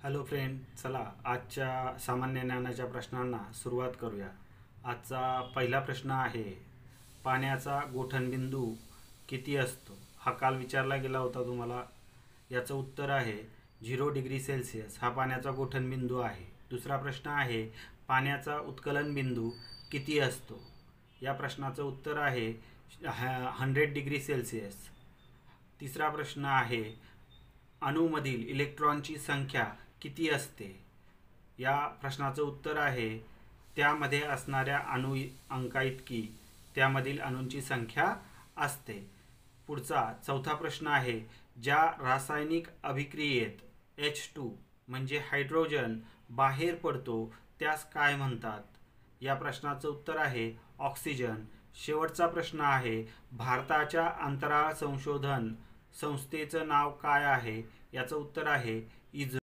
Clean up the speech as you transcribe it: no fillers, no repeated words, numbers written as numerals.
Hello friend, चला आजच्या सामान्य ज्ञानाच्या प्रश्नांना सुरुवात करूया. आजचा पहिला प्रश्न आहे, पाण्याचा गोठणबिंदू किती असतो? हा काल विचारला गेला होता तुम्हाला. याचं उत्तर आहे 0 डिग्री सेल्सिअस हा पाण्याचा गोठणबिंदू आहे. दुसरा प्रश्न आहे, पाण्याचा उत्कलन बिंदू किती असतो? या प्रश्नाचं उत्तर आहे 100 डिग्री सेल्सिअस. तिसरा प्रश्न आहे, अणूमधील इलेक्ट्रॉनची संख्या किती असते? या प्रश्नाचं उत्तर आहे त्यामध्ये असणाऱ्या अणू अंकाइतकी त्यामधील अणूंची संख्या असते. पुढचा चौथा प्रश्न आहे, ज्या रासायनिक अभिक्रियेत H2 म्हणजे हायड्रोजन बाहेर पडतो त्यास काय म्हणतात? या प्रश्नाचं उत्तर आहे ऑक्सिजन. शेवटचा प्रश्न आहे, भारताच्या अंतराळ संशोधन संस्थेचं नाव काय आहे? याचं उत्तर आहे इस्रो.